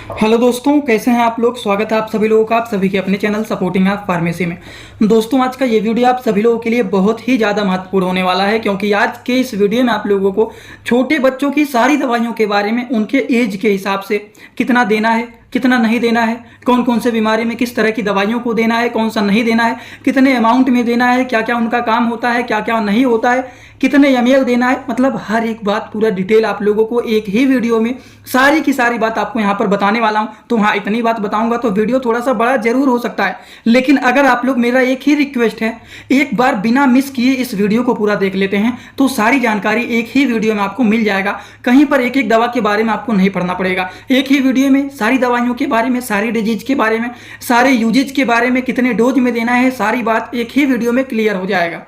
Hello दोस्तों, कैसे हैं आप लोग। स्वागत है आप सभी लोगों का आप सभी के अपने चैनल सपोर्टिंग आप फार्मेसी में। दोस्तों, आज का ये वीडियो आप सभी लोगों के लिए बहुत ही ज़्यादा महत्वपूर्ण होने वाला है, क्योंकि आज के इस वीडियो में आप लोगों को छोटे बच्चों की सारी दवाइयों के बारे में, उनके एज के हिसाब से कितना देना है, कितना नहीं देना है, कौन कौन से बीमारी में किस तरह की दवाइयों को देना है, कौन सा नहीं देना है, कितने अमाउंट में देना है, क्या क्या उनका काम होता है, क्या क्या नहीं होता है, कितने ml देना है, मतलब हर एक बात पूरा डिटेल आप लोगों को एक ही वीडियो में सारी की सारी बात आपको यहाँ पर बताने वाला हूँ। तो हाँ, इतनी बात बताऊंगा तो वीडियो थोड़ा सा बड़ा जरूर हो सकता है, लेकिन अगर आप लोग, मेरा एक ही रिक्वेस्ट है, एक बार बिना मिस किए इस वीडियो को पूरा देख लेते हैं तो सारी जानकारी एक ही वीडियो में आपको मिल जाएगा। कहीं पर एक एक दवा के बारे में आपको नहीं पढ़ना पड़ेगा। एक ही वीडियो में सारी दवाइयों के बारे में, सारी डिजीज के बारे में, सारे यूजेज के बारे में, कितने डोज में देना है, सारी बात एक ही वीडियो में क्लियर हो जाएगा।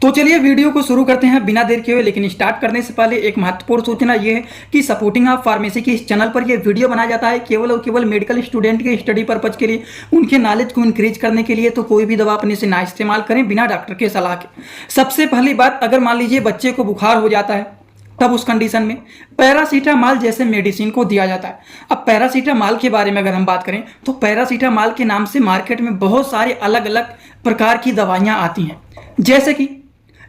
तो चलिए वीडियो को शुरू करते हैं बिना देर के हुए। लेकिन स्टार्ट करने से पहले एक महत्वपूर्ण सूचना यह है कि सपोर्टिंग ऑफ फार्मेसी की इस चैनल पर यह वीडियो बनाया जाता है केवल और केवल मेडिकल स्टूडेंट के स्टडी पर्पज के लिए, उनके नॉलेज को इंक्रीज करने के लिए। तो कोई भी दवा अपने से ना इस्तेमाल करें बिना डॉक्टर के सलाह के। सबसे पहली बात, अगर मान लीजिए बच्चे को बुखार हो जाता है तब उस कंडीशन में पैरासीटामॉल जैसे मेडिसिन को दिया जाता है। अब पैरासीटामॉल के बारे में अगर हम बात करें तो पैरासीटामॉल के नाम से मार्केट में बहुत सारे अलग अलग प्रकार की दवाइयाँ आती हैं। जैसे कि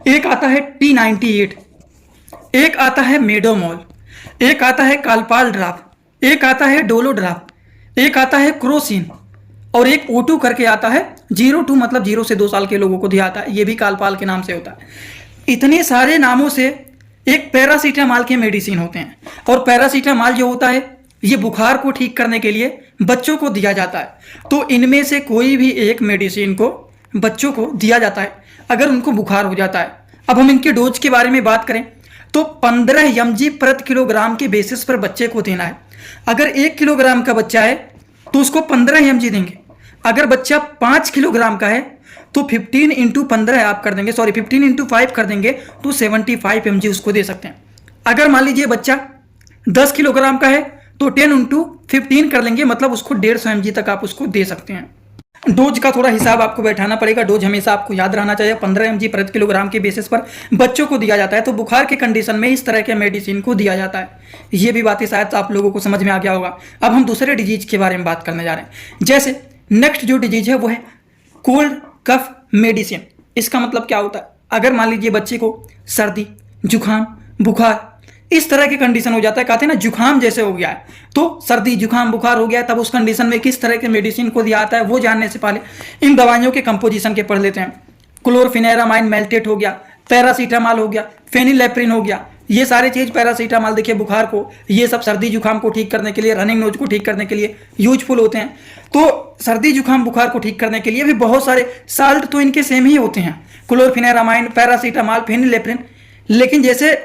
एक आता है T98, एक आता है मेडोमोल, एक आता है कालपाल ड्राप, एक आता है डोलो ड्राप, एक आता है क्रोसिन और एक O2 करके आता है 02, मतलब 0 से 2 साल के लोगों को दिया आता है। ये भी कालपाल के नाम से होता है। इतने सारे नामों से एक पैरासीटामॉल के मेडिसिन होते हैं। और पैरासीटामॉल जो होता है ये बुखार को ठीक करने के लिए बच्चों को दिया जाता है। तो इनमें से कोई भी एक मेडिसिन को बच्चों को दिया जाता है अगर उनको बुखार हो जाता है। अब हम इनके डोज के बारे में बात करें तो 15 mg प्रति किलोग्राम के बेसिस पर बच्चे को देना है। अगर 1 किलोग्राम का बच्चा है तो उसको 15 mg देंगे। अगर बच्चा 5 किलोग्राम का है तो 15 × 15 आप कर देंगे, 15 × 5 कर देंगे तो 75 mg उसको दे सकते हैं। अगर मान लीजिए बच्चा 10 किलोग्राम का है तो 10 × 15 कर लेंगे, मतलब उसको 150 mg तक आप उसको दे सकते हैं। डोज का थोड़ा हिसाब आपको बैठाना पड़ेगा। डोज हमेशा आपको याद रहना चाहिए। 15 mg प्रति किलोग्राम के बेसिस पर बच्चों को दिया जाता है। तो बुखार के कंडीशन में इस तरह के मेडिसिन को दिया जाता है। ये भी बातें शायद आप लोगों को समझ में आ गया होगा। अब हम दूसरे डिजीज के बारे में बात करने जा रहे हैं। जैसे नेक्स्ट जो डिजीज है वो है कोल्ड कफ मेडिसिन। इसका मतलब क्या होता है, अगर मान लीजिए बच्चे को सर्दी, जुकाम, बुखार इस तरह की कंडीशन हो जाता है, कहते हैं ना जुकाम जैसे हो गया है, तो सर्दी जुकाम बुखार हो गया, तब उस कंडीशन में किस तरह के मेडिसिन को दिया जाता है वो जानने से पहले इन दवाइयों के कंपोजिशन के पढ़ लेते हैं। क्लोरफेनेरामाइन मेल्टेट हो गया, पैरासीटामॉल हो गया, फेनिलेप्रिन हो गया। ये सारे चीज़ पैरासीटामॉल देखिए बुखार को, ये सब सर्दी जुकाम को ठीक करने के लिए, रनिंग नोज को ठीक करने के लिए यूजफुल होते हैं। तो सर्दी जुकाम बुखार को ठीक करने के लिए भी बहुत सारे साल्ट तो इनके सेम ही होते हैं, क्लोरफेनेरामाइन, पैरासीटामॉल, फेनिलेप्रिन। लेकिन जैसे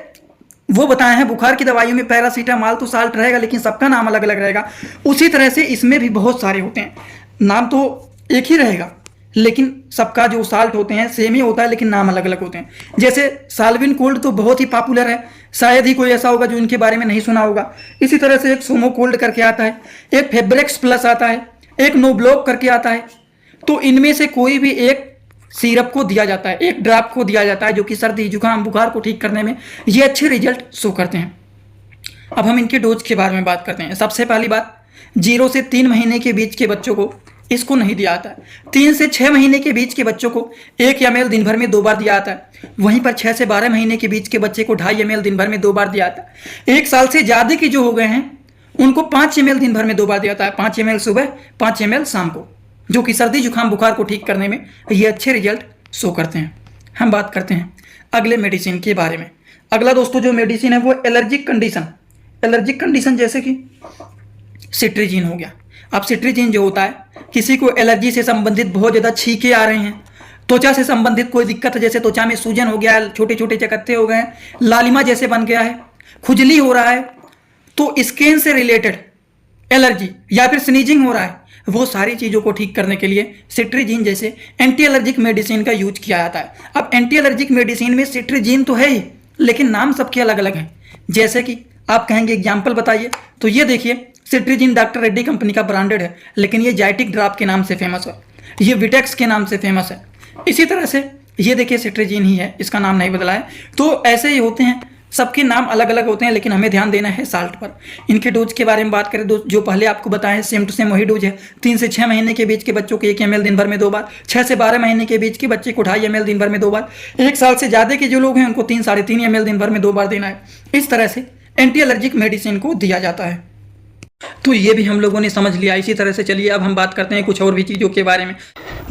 वो बताए हैं बुखार की दवाइयों में पैरासीटामॉल तो साल्ट रहेगा, लेकिन सबका नाम अलग अलग रहेगा। उसी तरह से इसमें भी बहुत सारे होते हैं, नाम तो एक ही रहेगा लेकिन सबका जो साल्ट होते हैं सेम ही होता है, लेकिन नाम अलग अलग होते हैं। जैसे साल्विन कोल्ड तो बहुत ही पॉपुलर है, शायद ही कोई ऐसा होगा जो इनके बारे में नहीं सुना होगा। इसी तरह से एक सोमो कोल्ड करके आता है, एक फेब्रेक्स प्लस आता है, एक नोब्लॉक करके आता है। तो इनमें से कोई भी एक सिरप को दिया जाता है, एक ड्राप को दिया जाता है, जो कि सर्दी जुकाम बुखार को ठीक करने में ये अच्छे रिजल्ट शो करते हैं। अब हम इनके डोज के बारे में बात करते हैं। सबसे पहली बात, 0 से 3 महीने के बीच के बच्चों को इसको नहीं दिया जाता है। 3 से 6 महीने के बीच के बच्चों को 1 ml दिन भर में 2 बार दिया जाता है। वहीं पर 6 से 12 महीने के बीच के बच्चे को 2.5 ml दिन भर में 2 बार दिया जाता है। 1 साल से ज़्यादा के जो हो गए हैं उनको 5 ml दिन भर में 2 बार दिया जाता है। 5 ml सुबह, 5 ml शाम को, जो कि सर्दी जुकाम बुखार को ठीक करने में ये अच्छे रिजल्ट शो करते हैं। हम बात करते हैं अगले मेडिसिन के बारे में। अगला दोस्तों जो मेडिसिन है वो एलर्जिक कंडीशन, जैसे कि सिट्रीजिन हो गया। अब सिट्रीजिन जो होता है, किसी को एलर्जी से संबंधित बहुत ज़्यादा छींके आ रहे हैं, त्वचा से संबंधित कोई दिक्कत है, जैसे त्वचा में सूजन हो गया है, छोटे छोटे चकत्ते हो गए हैं, लालिमा जैसे बन गया है, खुजली हो रहा है, तो स्किन से रिलेटेड एलर्जी या फिर स्नीजिंग हो रहा है, वो सारी चीज़ों को ठीक करने के लिए सिट्रीजिन जैसे एंटी एलर्जिक मेडिसिन का यूज किया जाता है। अब एंटी एलर्जिक मेडिसिन में सिट्रीजिन तो है ही, लेकिन नाम सबके अलग अलग हैं। जैसे कि आप कहेंगे एग्जाम्पल बताइए, तो ये देखिए सिट्रीजिन डॉक्टर रेड्डी कंपनी का ब्रांडेड है, लेकिन ये जाइटिक ड्राप के नाम से फेमस है, ये विटेक्स के नाम से फेमस है। इसी तरह से ये देखिए सिट्रीजिन ही है, इसका नाम नहीं बदला है। तो ऐसे ही होते हैं सबके नाम अलग अलग होते हैं, लेकिन हमें ध्यान देना है साल्ट पर। इनके डोज के बारे में बात करें तो जो पहले आपको बताया सेम टू सेम वही डोज है। 3 से 6 महीने के बीच के बच्चों को 1 ml दिन भर में 2 बार, 6 से 12 महीने के बीच के बच्चे को 2.5 ml दिन भर में 2 बार, 1 साल से ज़्यादा के जो लोग हैं उनको 3-3.5 ml दिन भर में 2 बार देना है। इस तरह से एंटी एलर्जिक मेडिसिन को दिया जाता है। तो ये भी हम लोगों ने समझ लिया। इसी तरह से चलिए अब हम बात करते हैं कुछ और भी चीज़ों के बारे में।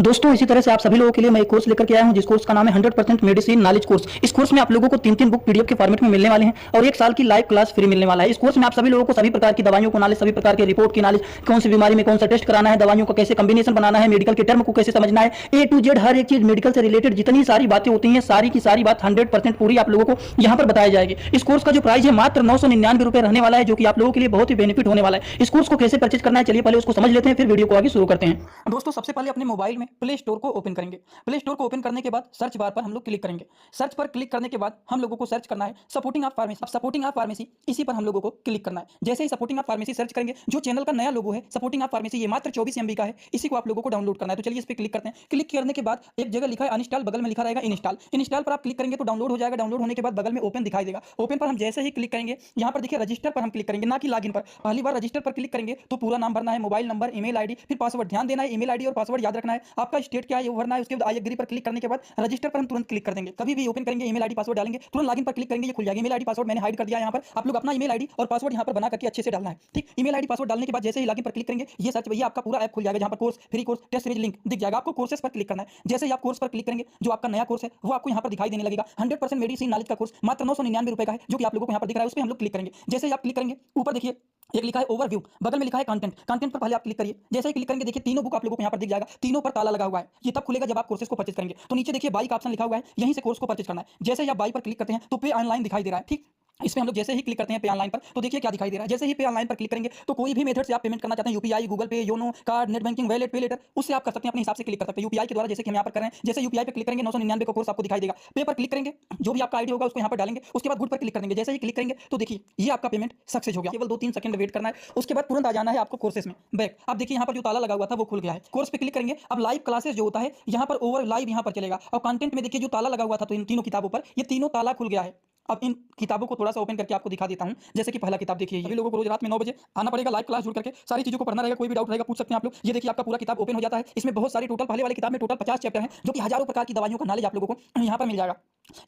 दोस्तों इसी तरह से आप सभी लोगों के लिए मैं एक कोर्स लेकर के आया हूं, जिस कोर्स का नाम है 100% मेडिसिन नॉलेज कोर्स। इस कोर्स में आप लोगों को 3-3 बुक पीडीएफ के फॉर्मेट में मिलने वाले हैं और 1 साल की लाइव क्लास फ्री मिलने वाला है। इस कोर्स में आप सभी लोगों को सभी प्रकार की दवाइयों को नॉलेज, सभी प्रकार के रिपोर्ट की नॉलेज, कौन सी बीमारी में कौन सा टेस्ट कराना है, दवाइयों का कैसे कॉम्बिनेशन बनाना है, मेडिकल के टर्म को कैसे समझना है, A to Z हर एक चीज मेडिकल से रिलेटेड जितनी सारी बातें होती हैं सारी की सारी बात 100% पूरी आप लोगों को यहाँ पर बताई जाएगी। इस कोर्स का जो प्राइस है मात्र 999 रुपए रहने वाला है, जो कि आप लोगों के लिए बहुत ही बेनिफिट होने वाला है। इस कोर्स को कैसे परचेज करना है चलिए पहले उसको समझ लेते हैं, फिर वीडियो को आगे शुरू करते हैं। दोस्तों सबसे पहले अपने मोबाइल में प्ले स्टोर को ओपन करेंगे। प्ले स्टोर को ओपन करने के बाद सर्च बार पर हम लोग क्लिक करेंगे। सर्च पर क्लिक करने के बाद हम लोगों को सर्च करना है सपोर्टिंग ऑफ फार्मेसी। अब सपोर्टिंग ऑफ फार्मेसी इसी पर हम लोगों को क्लिक करना है। जैसे ही सपोर्टिंग ऑफ फार्मेसी सर्च करेंगे, जो चैनल का नया लोगो है सपोर्टिंग ऑफ फार्मेसी, ये मात्र 24 MB का है, इसी को आप लोगों को डाउनलोड करना है। तो चलिए इस पर क्लिक करते हैं। क्लिक करने के बाद एक जगह लिखा है अनइंस्टॉल, बगल में लिखा रहेगा इंस्टॉल। इंस्टॉल पर आप क्लिक करेंगे तो डाउनलोड हो जाएगा। डाउनलोड होने के बाद बगल में ओपन दिखाई देगा। ओपन पर हम जैसे ही क्लिक करेंगे, यहाँ पर देखिए रजिस्टर पर हम क्लिक करेंगे, ना कि लॉगिन पर। पहली बार रजिस्टर पर क्लिक करेंगे तो पूरा नाम भरना है, मोबाइल नंबर, ईमेल आईडी, फिर पासवर्ड। ध्यान देना है ईमेल आईडी और पासवर्ड याद रखना है। आपका स्टेट क्या है वो भरना है। उसके बाद आई एग्री पर क्लिक करने के बाद रजिस्टर पर हम तुरंत क्लिक कर देंगे। कभी भी ओपन करेंगे ईमेल आईडी पासवर्ड डालेंगे, तुरंत लॉगिन पर क्लिक करेंगे, ये खुल जाएगा। ईमेल आईडी पासवर्ड मैंने हाइड कर दिया है यहाँ पर। आप लोग अपना ईमेल आईडी और पासवर्ड यहाँ पर बना करके अच्छे से डालना है, ठीक। ईमेल आईडी पासवर्ड डालने के बाद जैसे ही लॉगिन पर क्लिक करेंगे, ये सर्च भैया आपका पूरा ऐप खुल जाएगा, जहाँ पर course, free course, test series link दिख जाएगा। आपको कोर्सेस पर क्लिक करना है। जैसे ही आप कोर्स पर क्लिक करेंगे, जो आपका नया कोर्स है वो आपको यहाँ पर दिखाई देने लगेगा। 100% मेडिसिन नॉलेज का कोर्स मात्र 999 रुपए का है, जो कि आप लोगों को यहाँ पर दिख रहा है। उस पर हम लोग क्लिक करेंगे। जैसे ही आप क्लिक करेंगे, ऊपर देखिए एक लिखा है ओवरव्यू, बगल में लिखा है कंटेंट। कंटेंट पर पहले आप क्लिक करिए। जैसे ही क्लिक करेंगे देखिए तीनों बुक आप लोगों को यहाँ पर दिख जाएगा। तीनों पर ताला लगा हुआ है। ये तब खुलेगा जब आप कोर्सेज को परचेज करेंगे। तो नीचे देखिए बाई का ऑप्शन लिखा हुआ है, यहीं से कोर्स को परचेज करना है। जैसे ही आप बाई पर क्लिक करते हैं तो पे ऑनलाइन दिखाई दे रहा है, ठीक। इसमें हम लोग जैसे ही क्लिक करते हैं पे ऑनलाइन पर, तो देखिए क्या दिखाई दे रहा है। जैसे ही पे ऑनलाइन पर क्लिक करेंगे तो कोई भी मेथड से आप पेमेंट करना चाहते हैं, यूपीआई, गूगल पे, YONO, card, net banking, wallet, पे लेटर, उससे आप कर सकते हैं। अपने हिसाब से क्लिक कर सकते हैं यूपीआई के द्वारा, जैसे कि हम यहाँ पर कर रहे हैं। जैसे यूपीआई पे क्लिक करेंगे 999 का कोर्स आपको दिखाई देगा। पे पर क्लिक करेंगे, जो भी आपका आईडी होगा उसको यहाँ पर डालेंगे। उसके बाद गुड पर क्लिक करेंगे। जैसे ही क्लिक करेंगे तो देखिए ये आपका पेमेंट सक्सेस हो गया। केवल 2-3 सेकंड वेट करना है, उसके बाद तुरंत आ जाना है आपको कोर्सेस में बैक। अब देखिए यहाँ पर जो ताला लगा हुआ था वो खुल गया है। कोर्स पे क्लिक करेंगे। अब लाइव क्लासेस जो होता है यहाँ पर ओवर लाइव यहाँ पर चलेगा। और कंटेंट में देखिए जो ताला लगा हुआ था तो इन तीनों किताबों पर, ये तीनों ताला खुल गया है। अब इन किताबों को थोड़ा सा ओपन करके आपको दिखा देता हूं। जैसे कि पहला किताब देखिए, सभी लोगों को रोज रात में 9 बजे आना पड़ेगा, लाइव क्लास जुड़ करके सारी चीजों को पढ़ना रहेगा। कोई भी डाउट रहेगा पूछ सकते हैं आप लोग। ये देखिए आपका पूरा किताब ओपन हो जाता है। इसमें बहुत सारी टोटल, पहले वाले किताब में टोटल 50 चैप्टर हैं, जो कि हजारों प्रकार की दवाइयों का नॉलेज आप लोगों को यहाँ पर मिल जाएगा।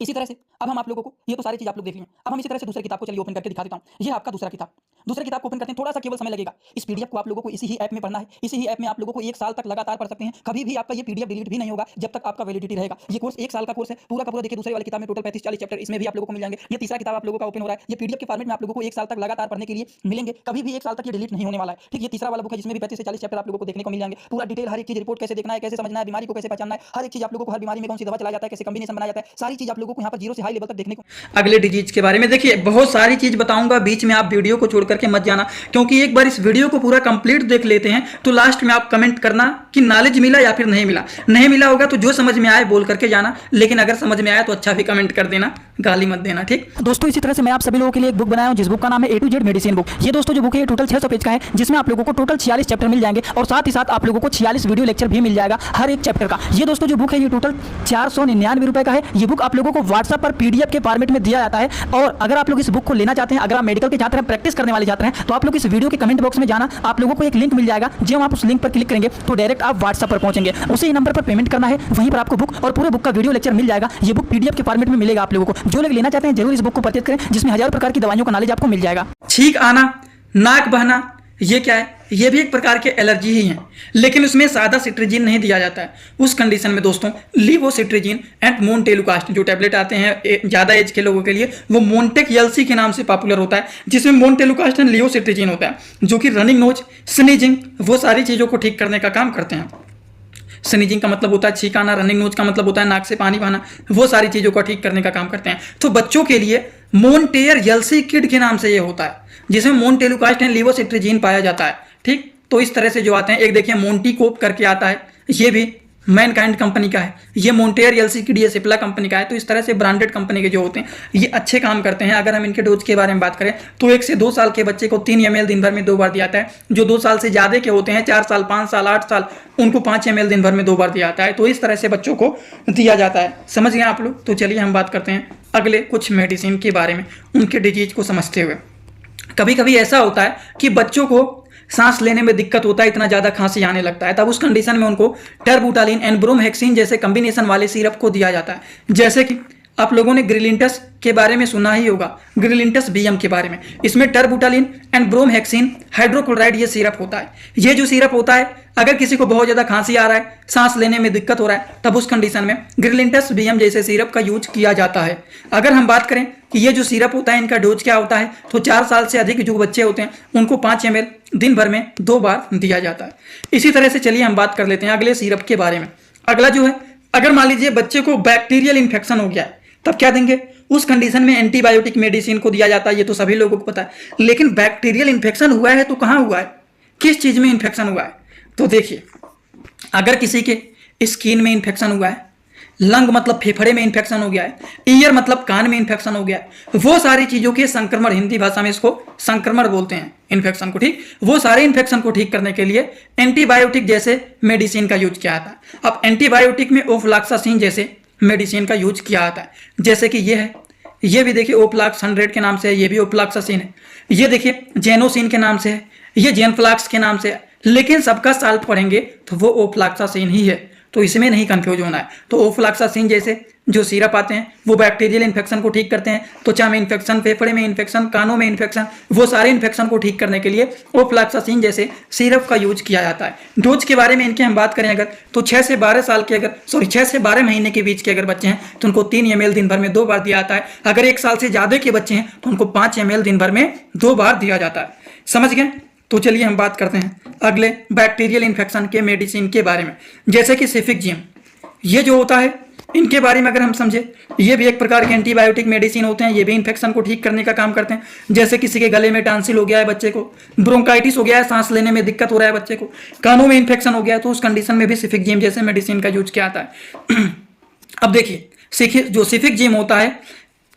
इसी तरह से अब हम आप लोगों को, ये तो सारी चीज आप लोग देख लिए। अब हम इसी तरह से दूसरे किताब को चलिए ओपन करके दिखा देता हूँ। ये आपका दूसरा किताब। दूसरे किताब को ओपन करते हैं, थोड़ा सा केवल समय लगेगा। इस पीडीएफ को आप लोगों को इसी ही ऐप में पढ़ना है। इसी ही ऐप में आप लोगों को 1 साल तक लगातार पढ़ सकते हैं। कभी भी आपका ये पीडीएफ डिलीट भी नहीं होगा जब तक आपका वैलिडिटी रहेगा। ये कोर्स 1 साल का कोर्स है पूरा का पूरा। देखिए दूसरे वाली किताब में टोटल 35-40 चैप्टर इसमें भी आप लोगों को मिल जाएंगे। ये तीसरा किताब आप लोगों का ओपन हो रहा है। ये पीडीएफ के फॉर्मेट में आप लोगों को 1 साल तक लगातार पढ़ने के लिए मिलेंगे। कभी भी 1 साल तक ये डिलीट नहीं होने वाला है, ठीक। ये तीसरा वाला बुक है जिसमें भी 35 से 40 चैप्टर आप लोगों को देखने को मिल जाएंगे। पूरा डिटेल हर एक चीज, रिपोर्ट कैसे देखना है, कैसे समझना है, बीमारी को कैसे पहचानना है, हर एक चीज आप लोगों को, हर बीमारी में कौन सी दवा चलाया जाता है, कैसे कॉम्बिनेशन बनाया जाता है, सारी चीज आप लोगों को यहाँ पर 0 से हाई लेवल तक देखने को। अगले डिजीज के बारे में देखिए बहुत सारी चीज बताऊंगा, बीच में आप वीडियो को छोड़ करके मत जाना, क्योंकि एक बार इस वीडियो को पूरा कंप्लीट देख लेते हैं तो लास्ट में आप कमेंट करना कि नॉलेज मिला या फिर नहीं मिला। नहीं मिला होगा तो जो समझ में आए बोल करके जाना, लेकिन अगर समझ में आया तो अच्छा भी कमेंट कर देना, गाली मत देना, ठीक। दोस्तों इसी तरह से मैं आप सभी लोगों के लिए एक बुक बनाया हूं, जिस बुक का नाम है A to Z medicine book. ये दोस्तों जो बुक है ये टोटल 600 पेज का है, जिसमें आप लोगों को टोटल 46 चैप्टर मिल जाएंगे और साथ ही साथ आप लोगों को 46 वीडियो लेक्चर भी मिल जाएगा हर एक चैप्टर का। ये दोस्तों जो बुक है ये टोटल 499 रुपए का है। ये बुक आप लोगों को व्हाट्सएप पर पीडीएफ के फॉर्मेट में दिया जाता है। और अगर आप लोग इस बुक को लेना चाहते हैं, अगर आप मेडिकल के छात्र हैं, प्रैक्टिस करने वाले छात्र हैं, तो आप लोग इस वीडियो के कमेंट बॉक्स में जाना, आप लोगों को एक लिंक मिल जाएगा। जब आप उस लिंक पर क्लिक करेंगे तो डायरेक्ट आप व्हाट्सएप पर पहुंचेंगे। उसी नंबर पर पेमेंट करना है, वहीं पर आपको बुक और पूरे बुक का वीडियो लेक्चर मिल जाएगा। ये बुक पीडीएफ के फॉर्मेट में मिलेगा आप लोगों को। जो लोग लेना चाहते हैं जरूर इस बुक को परचेज करें, जिसमें हजारों प्रकार की दवाइयों का नॉलेज आपको मिल जाएगा। छींक आना, नाक बहना, ये क्या है? ये भी एक प्रकार के एलर्जी ही है, लेकिन उसमें सादा सिट्रीजिन नहीं दिया जाता है। उस कंडीशन में दोस्तों लीवोसिट्रीजिन एंड मोन्टेलुकास्ट जो टैबलेट आते हैं ज़्यादा एज के लोगों के लिए, वो मोन्टेक एलसी के नाम से पॉपुलर होता है, जिसमें मोन्टेलुकास्ट एंड लीवोसिट्रीजिन होता है, जो कि रनिंग नोज, स्नीजिंग, वो सारी चीज़ों को ठीक करने का काम करते हैं। स्नीजिंग का मतलब होता है छींक आना, रनिंग नोज का मतलब होता है नाक से पानी बहना, वो सारी चीज़ों को ठीक करने का काम करते हैं। तो बच्चों के लिए मोन्टेयर एलसी किड के नाम से ये होता है, जिसमें मोन्टेलुकास्ट एंड लीवोसिट्रीजिन पाया जाता है, ठीक। तो इस तरह से जो आते हैं, एक देखिए मोन्टी कोप करके आता है, ये भी मैनकाइंड कंपनी का है, ये मोंटेयर एलसीडी ये सिप्ला कंपनी का है। तो इस तरह से ब्रांडेड कंपनी के जो होते हैं ये अच्छे काम करते हैं। अगर हम इनके डोज के बारे में बात करें तो 1 से 2 साल के बच्चे को 3 ml दिन भर में 2 बार दिया जाता है। जो 2 साल से ज़्यादा के होते हैं, 4 साल, 5 साल, 8 साल, उनको 5 ml दिन भर में 2 बार दिया जाता है। तो इस तरह से बच्चों को दिया जाता है। समझ गए आप लोग। तो चलिए हम बात करते हैं अगले कुछ मेडिसिन के बारे में, उनके डिजीज को समझते हुए। कभी कभी ऐसा होता है कि बच्चों को सांस लेने में दिक्कत होता है, इतना ज़्यादा खांसी आने लगता है, तब उस कंडीशन में उनको टर्बुटालिन एंड ब्रोमहेक्सिन जैसे कॉम्बिनेशन वाले सिरप को दिया जाता है। जैसे कि आप लोगों ने ग्रिलिंटस के बारे में सुना ही होगा, ग्रिलिंटस बीएम के बारे में। इसमें टर्बुटालिन एंड ब्रोमहेक्सिन हाइड्रोक्लोराइड ये सिरप होता है। ये जो सिरप होता है, अगर किसी को बहुत ज़्यादा खांसी आ रहा है, सांस लेने में दिक्कत हो रहा है, तब उस कंडीशन में ग्रिलिंटस बीएम जैसे सिरप का यूज किया जाता है। अगर हम बात करें कि ये जो सिरप होता है इनका डोज क्या होता है, तो 4 साल से अधिक जो बच्चे होते हैं उनको 5 ml दिन भर में 2 बार दिया जाता है। इसी तरह से चलिए हम बात कर लेते हैं अगले सिरप के बारे में। अगला जो है, अगर मान लीजिए बच्चे को बैक्टीरियल इन्फेक्शन हो गया है, तब क्या देंगे? उस कंडीशन में एंटीबायोटिक मेडिसिन को दिया जाता है। ये तो सभी लोगों को पता है। लेकिन बैक्टीरियल इन्फेक्शन हुआ है तो कहाँ हुआ है, किस चीज़ में इन्फेक्शन हुआ है? तो देखिए, अगर किसी के स्किन में इन्फेक्शन हुआ है, लंग मतलब फेफड़े में इन्फेक्शन हो गया है, ईयर मतलब कान में इन्फेक्शन हो गया है, वो सारी चीज़ों के संक्रमण, हिंदी भाषा में इसको संक्रमण बोलते हैं इन्फेक्शन को, ठीक। वो सारे इन्फेक्शन को ठीक करने के लिए एंटीबायोटिक जैसे मेडिसिन का यूज किया जाता है। अब एंटीबायोटिक में ओफ्लॉक्सासिन जैसे मेडिसिन का यूज किया जाता है। जैसे कि ये है, ये भी देखिए ओफ्लॉक्स 100 के नाम से है, ये भी ओफ्लॉक्सासिन है। ये देखिए जेनोसिन के नाम से है, ये जेनफ्लॉक्स के नाम से है, लेकिन सबका साल्ट पढ़ेंगे तो वो ओफ्लॉक्सासिन ही है। तो इसमें नहीं कंफ्यूज होना है। तो ओफ्लॉक्सासिन जैसे जो सिरप आते हैं वो बैक्टीरियल इन्फेक्शन को ठीक करते हैं। त्वचा में इन्फेक्शन, फेफड़े में इन्फेक्शन, कानों में इन्फेक्शन, वो सारे इन्फेक्शन को ठीक करने के लिए ओफ्लॉक्सासिन जैसे सिरप का यूज किया जाता है। डोज के बारे में इनके हम बात करें अगर, तो 6 से 12 साल के अगर 6 से 12 महीने के बीच के अगर बच्चे हैं तो उनको 3 ml दिन भर में 2 बार दिया जाता है। अगर 1 साल से ज़्यादा के बच्चे हैं तो उनको 5 ml दिन भर में 2 बार दिया जाता है। समझ गए। तो चलिए हम बात करते हैं अगले बैक्टीरियल इन्फेक्शन के मेडिसिन के बारे में। जैसे कि सिफिक्जियम, ये जो होता है इनके बारे में अगर हम समझे, ये भी एक प्रकार के एंटीबायोटिक मेडिसिन होते हैं। ये भी इन्फेक्शन को ठीक करने का काम करते हैं। जैसे किसी के गले में टांसिल हो गया है, बच्चे को ब्रोंकाइटिस हो गया है, सांस लेने में दिक्कत हो रहा है बच्चे को, कानों में इन्फेक्शन हो गया है, तो उस कंडीशन में भी सिफिक्जियम जैसे मेडिसिन का यूज किया जाता है। अब देखिए, जो सिफिक्जियम होता है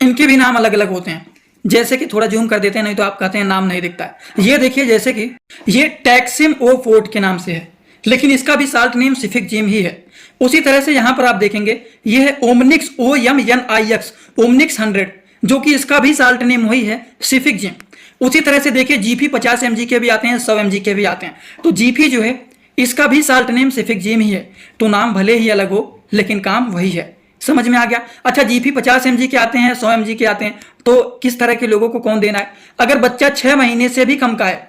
इनके भी नाम अलग अलग होते हैं। जैसे कि थोड़ा जूम कर देते हैं, नहीं तो आप कहते हैं नाम नहीं दिखता है। ये देखिए, जैसे कि ये टैक्सिम O4 के नाम से है, लेकिन इसका भी साल्ट नेम सिफिक्जियम ही है। उसी तरह से यहां पर आप देखेंगे ये है ओमनिक्स OMNIX, ओमनिक्स 100, जो कि इसका भी साल्ट नेम वही है सिफिक्जियम। उसी तरह से देखिए GP 50 mg के भी आते हैं, 100 mg के भी आते हैं। तो GP जो है इसका भी साल्ट नेम सिफिक्जियम ही है। तो नाम भले ही अलग हो लेकिन काम वही है। समझ में आ गया। अच्छा, GP 50 mg के आते हैं, 100 mg के आते हैं, तो किस तरह के लोगों को कौन देना है? अगर बच्चा 6 महीने से भी कम का है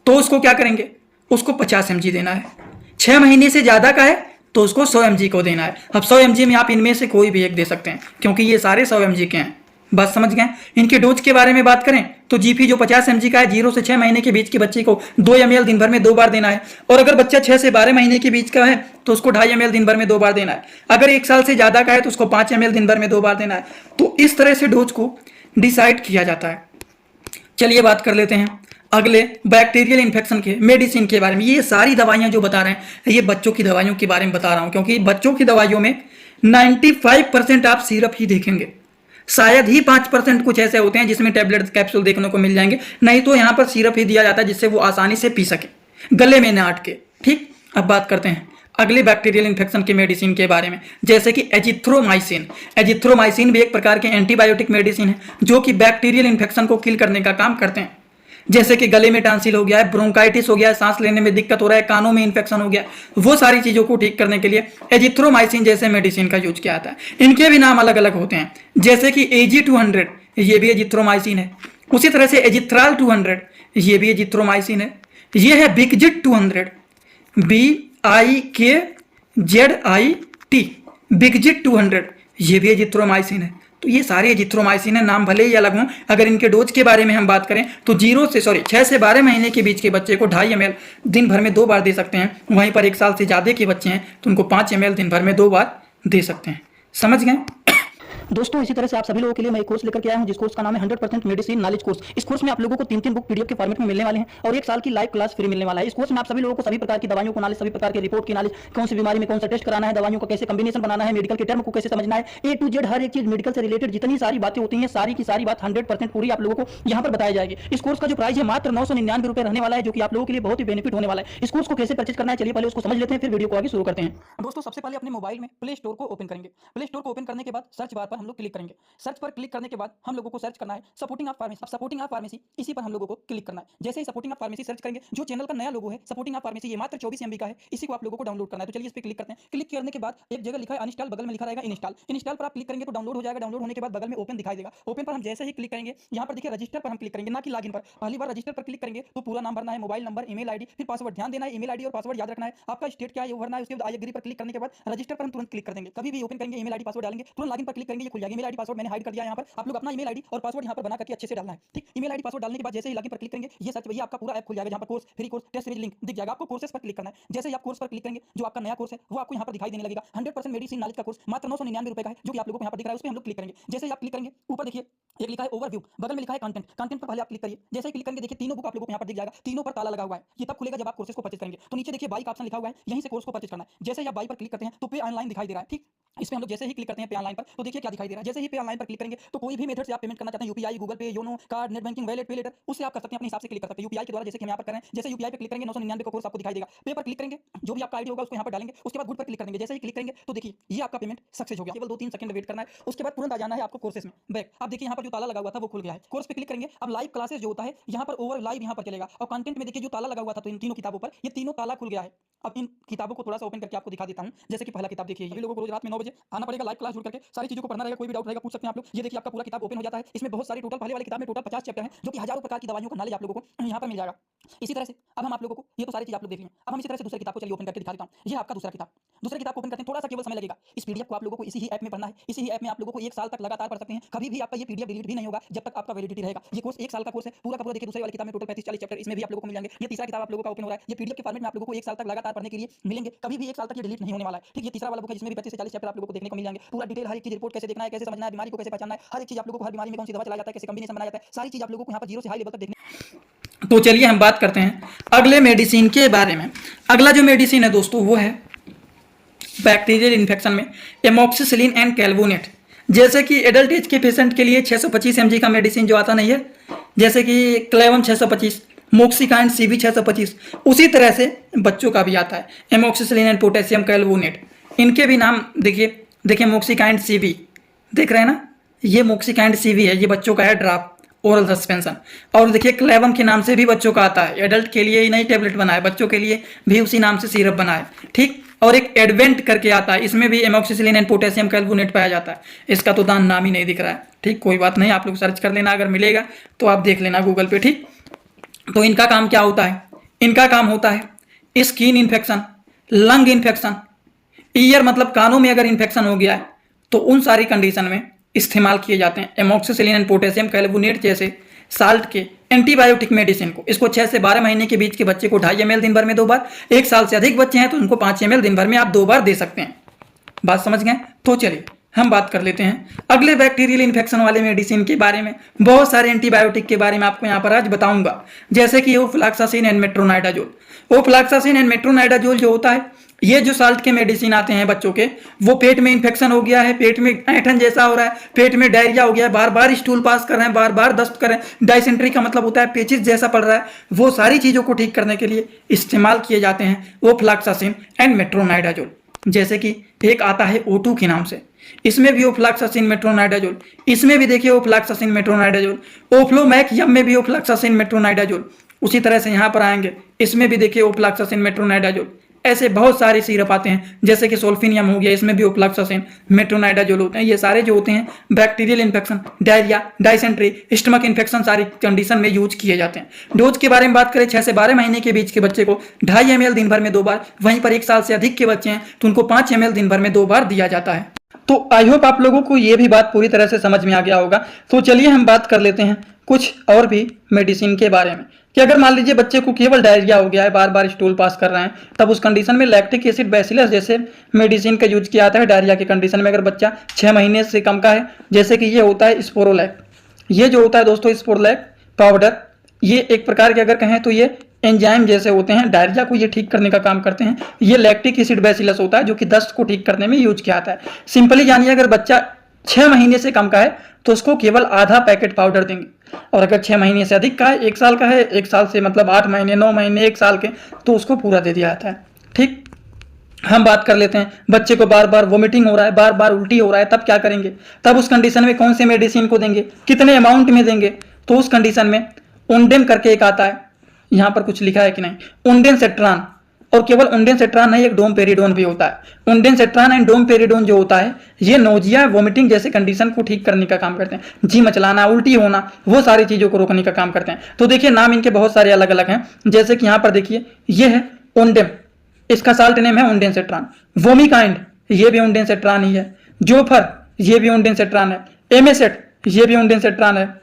तो उसको क्या करेंगे? उसको 50 mg देना है। 6 महीने से ज्यादा का है तो उसको 100 mg को देना है। अब 100 mg में आप इनमें से कोई भी एक दे सकते हैं, क्योंकि ये सारे 100 mg के हैं। बस समझ गए। इनके डोज के बारे में बात करें तो GP जो 50 mg का है, 0 से 6 महीने के बीच के बच्चे को 2 ml दिन भर में 2 बार देना है। और अगर बच्चा 6 से 12 महीने के बीच का है तो उसको 2.5 ml दिन भर में 2 बार देना है। अगर 1 साल से ज्यादा का है तो उसको 5 ml दिन भर में 2 बार देना है। तो इस तरह से डोज को डिसाइड किया जाता है। चलिए बात कर लेते हैं अगले बैक्टीरियल इन्फेक्शन के मेडिसिन के बारे में। ये सारी दवाइयां जो बता रहे हैं ये बच्चों की दवाइयों के बारे में बता रहा हूं, क्योंकि बच्चों की दवाइयों में 95% आप सिरप ही देखेंगे। शायद ही 5% कुछ ऐसे होते हैं जिसमें टैबलेट कैप्सूल देखने को मिल जाएंगे, नहीं तो यहाँ पर सिरप ही दिया जाता है जिससे वो आसानी से पी सके, गले में न अटके। ठीक, अब बात करते हैं अगले बैक्टीरियल इन्फेक्शन के मेडिसिन के बारे में। जैसे कि एजिथ्रोमाइसिन। एजिथ्रोमाइसिन भी एक प्रकार के एंटीबायोटिक मेडिसिन है जो कि बैक्टीरियल इन्फेक्शन को किल करने का काम करते हैं। जैसे कि गले में टांसिल हो गया है, ब्रोंकाइटिस हो गया है, सांस लेने में दिक्कत हो रहा है, कानों में इन्फेक्शन हो गया, वो सारी चीज़ों को ठीक करने के लिए एजिथ्रोमाइसिन जैसे मेडिसिन का यूज किया जाता है। इनके भी नाम अलग अलग होते हैं। जैसे कि AG200, ये भी एजिथ्रोमाइसिन है। उसी तरह से एजिथ्राल 200, ये भी एजिथ्रोमाइसिन है। ये है बिकजिट 200, BIKZIT, बिकजिट 200, ये भी एजिथ्रोमाइसिन है। तो ये सारे एजिथ्रोमाइसिन है, नाम भले ही अलग हों। अगर इनके डोज के बारे में हम बात करें तो 6 से 12 महीने के बीच के बच्चे को 2.5 ml दिन भर में 2 बार दे सकते हैं। वहीं पर 1 साल से ज़्यादा के बच्चे हैं तो उनको 5 ml दिन भर में 2 बार दे सकते हैं। समझ गए। दोस्तों इसी तरह से आप सभी लोगों के लिए मैं एक कोर्स लेकर के आया हूं जिस कोर्स का नाम है 100% मेडिसिन नॉलेज कोर्स। इस कोर्स में आप लोगों को 3 बुक पीडीएफ के फॉर्मेट में मिलने वाले हैं और 1 साल की लाइव क्लास फ्री मिलने वाला है। इस कोर्स में आप सभी लोगों को सभी प्रकार की दवाइयों को नॉलेज, सभी प्रकार के रिपोर्ट की नॉलेज, कौन सी बीमारी में कौन सा टेस्ट कराना है, दवाइयों का कैसे कॉम्बिनेशन बनाना है, मेडिकल के टर्म को कैसे समझना है, ए टू जेड हर एक चीज मेडिकल से रिलेटेड जितनी सारी बातें होती हैं सारी की सारी बात 100% पूरी आप लोगों को यहाँ पर बताई जाएगी। इस कोर्स का जो प्राइस है मात्र 999 रुपए रहने वाला है, जो कि आप लोगों के लिए बहुत ही बेनिफिट होने वाला है। इस कोर्स को कैसे परचेज करना है चलिए पहले उसको समझ लेते हैं, फिर वीडियो को आगे शुरू करते हैं। दोस्तों सबसे पहले अपने मोबाइल में प्ले स्टोर को ओपन करेंगे। प्ले स्टोर को ओपन करने के बाद सर्च बार पर हम लोग क्लिक करेंगे। सर्च पर क्लिक करने के बाद हम लोगों को सर्च करना है supporting of pharmacy. Supporting of pharmacy इसी पर हम लोगों को क्लिक करना है। जैसे ही सपोर्टिंग ऑफ फार्मेसी सर्च करेंगे, जो चैनल का नया लोगो है सपोर्टिंग ऑफ फार्मेसी, ये मात्र 24 MB का है, इसी को आप लोगों को डाउनलोड करना है। तो चलिए इस पर क्लिक करते हैं। क्लिक करने के बाद एक जगह लिखा है अनइंस्टॉल, बगल में लिखा रहेगा इंस्टॉल। इंस्टॉल पर आप क्लिक करेंगे तो डाउनलोड हो जाएगा। डाउनलोड होने के बाद बगल में ओपन दिखाई देगा। ओपन पर हम जैसे ही क्लिक करेंगे, यहाँ पर देखिए रजिस्टर पर हम क्लिक करेंगे, ना कि लॉगिन पर। पहली बार रजिस्टर पर क्लिक करेंगे तो पूरा नाम भरना है, मोबाइल नंबर, ईमेल आईडी, फिर पासवर्ड। ध्यान देना है ईमेल आईडी और पासवर्ड याद रखना है। आपका स्टेट क्या है ये भरना है। उसके बाद आई एग्री पर क्लिक करने के बाद रजिस्टर पर हम तुरंत क्लिक कर देंगे। कभी भी ओपन करेंगे ईमेल आईडी पासवर्ड डालेंगे, तुरंत लॉगिन पर क्लिक करेंगे, ये खुल जाएगा। ईमेल आईडी पासवर्ड मैंने हाइड कर दिया यहाँ पर। आप लोग अपना ईमेल आईडी और पासवर्ड यहाँ पर बना करके अच्छे से डालना है, ठीक। ईमेल आईडी पासवर्ड डालने के बाद जैसे ही लॉगिन पर क्लिक करेंगे, ये सर्च भैया आपका पूरा ऐप खुल जाएगा, जहाँ पर course, free course, test series link दिख जाएगा। आपको कोर्सेस पर क्लिक करना है। जैसे ही आप कोर्स पर क्लिक करेंगे, जो आपका नया कोर्स है वो आपको यहाँ पर दिखाई देने लगेगा। 100% मेडिसिन नॉलेज का कोर्स मात्र 999 रुपए का है, जो कि आप लोगों को यहाँ पर दिख रहा है। उस पर हम लोग क्लिक करेंगे। जैसे ही आप क्लिक करेंगे, ऊपर देखिए एक लिखा है ओवरव्यू, बगल में लिखा है कंटेंट। कंटेंट पर पहले आप क्लिक करिए। जैसे ही क्लिक करेंगे देखिए तीनों बुक आप लोगों को यहाँ पर दिख जाएगा। तीनों पर ताला लगा हुआ है। ये तब खुलेगा जब आप कोर्सेस को परचेज करेंगे। तो नीचे देखिए बाई का ऑप्शन लिखा हुआ है, यहीं से कोर्स को परचेज करना है। जैसे ही आप बाई पर क्लिक करते हैं तो पे ऑनलाइन दिखाई दे रहा है, ठीक। इस पे हम लोग जैसे ही क्लिक करते हैं पे ऑनलाइन पर, तो देखिए क्या दिखाई दे रहा है। जैसे ही पे ऑनलाइन पर क्लिक करेंगे तो कोई भी मेथड से आप पेमेंट करना चाहते हैं, यूपीआई, गूगल पे, YONO, card, net banking, wallet, पे लेटर, उससे आप कर सकते हैं, अपने हिसाब से क्लिक कर सकते हैं। यूपीआई के द्वारा जैसे कि हम यहाँ पर करें, जैसे यूपीआई पे क्लिक करेंगे 999 का कोर्स आपको दिखाई देगा। पे पर क्लिक करेंगे, जो भी आपका आईडी होगा उसको यहाँ पर डालेंगे। उसके बाद गुड पर क्लिक करेंगे। जैसे ही क्लिक करेंगे तो देखिए ये आपका पेमेंट सक्सेस हो गया। केवल 2-3 सेकंड वेट करना है। उसके बाद तुरंत आ जाना है आपको कोर्सेस में बैक। अब देखिए यहाँ पर जो ताला लगा हुआ था वो खुल गया है। कोर्स पे क्लिक करेंगे। अब लाइव क्लासेस जो होता है यहाँ पर ओवर लाइव यहाँ पर चलेगा। और कंटेंट में देखिए जो ताला लगा हुआ था तो इन तीनों किताबों पर, ये तीनों ताला खुल गया है। अब इन किताबों को थोड़ा सा ओपन करके आपको दिखा देता हूं। जैसे कि पहला किताब देखिए, ये लोगों को रोज रात में 9 बजे आना पड़ेगा, लाइव क्लास जुड़ करके सारी चीजों को पढ़ना रहेगा। कोई भी डाउट रहेगा पूछ सकते हैं आप लोग। ये देखिए आपका पूरा किताब ओपन हो जाता है। इसमें बहुत सारी टोटल, पहले वाली किताब में टोटल 50 चैप्टर हैं, जो कि हजारों प्रकार की दवाइयों का नॉलेज आप लोगों को यहाँ पर मिल जाएगा। इसी तरह से अब हम आप लोगों को, ये तो सारी चीज आप लोग देख लें। अब हम इसी तरह से दूसरी किताब को चलिए ओपन करके दिखा देता हूं। ये आपका दूसरा किताब। दूसरी किताब ओपन करते हैं, थोड़ा सा केवल समय लगेगा। इस पीडीएफ को आप लोगों को इसी ही ऐप में पढ़ना है। इसी ही ऐप में आप लोगों को 1 साल तक लगातार पढ़ सकते हैं। कभी भी आपका ये पीडीएफ डिलीट भी नहीं होगा जब तक आपका वैलिडिटी रहेगा। ये कोर्स 1 साल का कोर्स है पूरा का पूरा। देखिए दूसरी वाली किताब में टोटल 35-40 चैप्टर इसमें भी आप लोगों को मिल जाएंगे। ये तीसरा किताब आप लोगों का ओपन हो रहा है। ये पीडीएफ के फॉर्मेट में आप लोगों को 1 साल तक लगातार पढ़ने के लिए मिलेंगे। कभी भी 1 साल तक ये डिलीट नहीं होने वाला है, ठीक। ये तीसरा वाला बुक है जिसमें भी 35 से 40 चैप्टर आप लोगों को देखने को मिल जाएंगे। पूरा डिटेल हर एक चीज, रिपोर्ट कैसे देखना है, कैसे समझना है, बीमारी को कैसे पहचानना है, हर एक चीज आप लोगों को, हर बीमारी में कौन सी दवा चलाया जाता है, कैसे कॉम्बिनेशन बनाया जाता है, सारी चीज आप लोगों को यहाँ पर 0 से हाई लेवल तक देखने। तो चलिए हम बात करते हैं अगले मेडिसिन के बारे में। अगला जो मेडिसिन है दोस्तों वो है बैक्टीरियल इन्फेक्शन में एमोक्सिसिलिन एंड कैल्वोनेट। जैसे कि एडल्ट एज के पेशेंट के लिए 625 mg का मेडिसिन जो आता नहीं है, जैसे कि क्लेवम 625, मोक्सिकाइन सीवी 625, उसी तरह से बच्चों का भी आता है एमोक्सिसिलिन एंड पोटेशियम कैल्वोनेट। इनके भी नाम देखिए मोक्सिकाइन सीवी देख रहे हैं ना, ये मोक्सिकाइन सीवी है, ये बच्चों का है ड्राप ओरल सस्पेंशन। और देखिए क्लेवम के नाम से भी बच्चों का आता है। एडल्ट के लिए ही नई टेबलेट बना है, बच्चों के लिए भी उसी नाम से सिरप बना है, ठीक। और एक एडवेंट करके आता है, इसमें भी एमोक्सिसिलिन एंड पोटेशियम कैल्वोनेट पाया जाता है। इसका तो नाम ही नहीं दिख रहा है, ठीक। कोई बात नहीं, आप लोग सर्च कर लेना, अगर मिलेगा तो आप देख लेना गूगल पे, ठीक। तो इनका काम क्या होता है? इनका काम होता है skin infection, lung infection, year मतलब कानों में अगर इन्फेक्शन हो गया है तो उन सारी कंडीशन में इस्तेमाल किए जाते हैं एमोक्सिसिलिन एंड पोटेशियम कैल्वोनेट जैसे साल्ट के एंटीबायोटिक मेडिसिन को। इसको 6 से 12 महीने के बीच के बच्चे को 2.5 ml दिन भर में 2 बार, 1 साल से अधिक बच्चे हैं तो उनको 5 ml दिन भर में आप 2 बार दे सकते हैं। बात समझ गए? तो चलिए हम बात कर लेते हैं अगले बैक्टीरियल इन्फेक्शन वाले मेडिसिन के बारे में। बहुत सारे एंटीबायोटिक के बारे में आपको यहाँ पर आज बताऊंगा, जैसे कि ओफ्लॉक्सासिन एंड मेट्रोनाइडाजोल। ओफ्लॉक्सासिन एंड मेट्रोनाइडाजोल जो होता है, ये जो साल्ट के मेडिसिन आते हैं बच्चों के, वो पेट में इन्फेक्शन हो गया है, पेट में ऐंठन जैसा हो रहा है, पेट में डायरिया हो गया है, बार बार स्टूल पास कर रहे हैं, बार बार दस्त कर रहे हैं, डायसेंट्री का मतलब होता है पेचिस जैसा पड़ रहा है, वो सारी चीजों को ठीक करने के लिए इस्तेमाल किए जाते हैं ओफ्लॉक्सासिन एंड मेट्रोनाइडाजोल। जैसे कि एक आता है O2 के नाम से, इसमें भी ओफ्लॉक्सासिन मेट्रोनाइडाजोल, इसमें भी देखिए ओफ्लॉक्सासिन मेट्रोनाइडाजोल, ओफ्लोमैक में भी ओफ्लॉक्सासिन मेट्रोनाइडाजोल। उसी तरह से यहाँ पर आएंगे, इसमें भी देखिए ओफ्लॉक्सासिन मेट्रोनाइडाजोल। ऐसे बहुत सारे सिरप आते हैं, जैसे कि सोल्फिनियम हो गया, इसमें भी ओफ्लॉक्सासिन मेट्रोनाइडाजोल होते हैं। ये सारे जो होते हैं bacterial infection, diarrhoea, dysentery, stomach infection सारी कंडीशन में यूज किए जाते हैं। डोज के बारे में बात करें, 6 से 12 महीने के बीच के बच्चे को 2.5 ml दिन भर में 2 बार, वहीं पर 1 साल से अधिक के बच्चे हैं तो उनको 5 ml दिन भर में 2 बार दिया जाता है। तो आई होप आप लोगों को ये भी बात पूरी तरह से समझ में आ गया होगा। तो चलिए हम बात कर लेते हैं कुछ और भी मेडिसिन के बारे में। कि अगर मान लीजिए बच्चे को केवल डायरिया हो गया है, बार बार स्टूल पास कर रहे हैं, तब उस कंडीशन में लैक्टिक एसिड बैसिलस जैसे मेडिसिन का यूज किया जाता है डायरिया की कंडीशन में। अगर बच्चा 6 महीने से कम का है, जैसे कि ये होता है स्पोरोलैक, ये जो होता है दोस्तों स्पोरोलैक पाउडर, ये एक प्रकार के अगर कहें तो ये एंजाइम जैसे होते हैं, डायरिया को ये ठीक करने का काम करते हैं। ये लैक्टिक एसिड बैसिलस होता है जो कि दस्त को ठीक करने में यूज किया जाता है। सिंपली जानिए, अगर बच्चा 6 महीने से कम का है तो उसको केवल आधा पैकेट पाउडर देंगे, और अगर 6 महीने से अधिक का है, 1 साल का है, 1 साल से मतलब 8 महीने, 9 महीने, 1 साल के, तो उसको पूरा दे दिया जाता है। ठीक, हम बात कर लेते हैं, बच्चे को बार बार वोमिटिंग हो रहा है, बार बार उल्टी हो रहा है, तब क्या करेंगे? तब उस कंडीशन में कौन से मेडिसिन को देंगे, कितने अमाउंट में देंगे? तो उस कंडीशन में ओंडेम करके एक आता है, यहाँ पर कुछ लिखा है कि नहीं, ओंडेनसेट्रान, और केवल ओंडेनसेट्रान नहीं, एक डोमपेरिडोन भी होता है। ओंडेनसेट्रान एंड डोमपेरिडोन जो होता है, ये नोजिया वोमिटिंग जैसे कंडीशन को ठीक करने का काम करते हैं। जी मचलाना, उल्टी होना, वो सारी चीजों को रोकने का काम करते हैं। तो देखिए नाम इनके बहुत सारे अलग अलग हैं, जैसे कि यहाँ पर देखिए ये है ओंडेम, इसका साल्ट नेम है ओंडेनसेट्रान। वोमिकाइंड, ये भी ओंडेनसेट्रान ही है। जोफर, ये भी ओंडेनसेट्रान है। एमेसेट, ये भी ओंडेनसेट्रान है।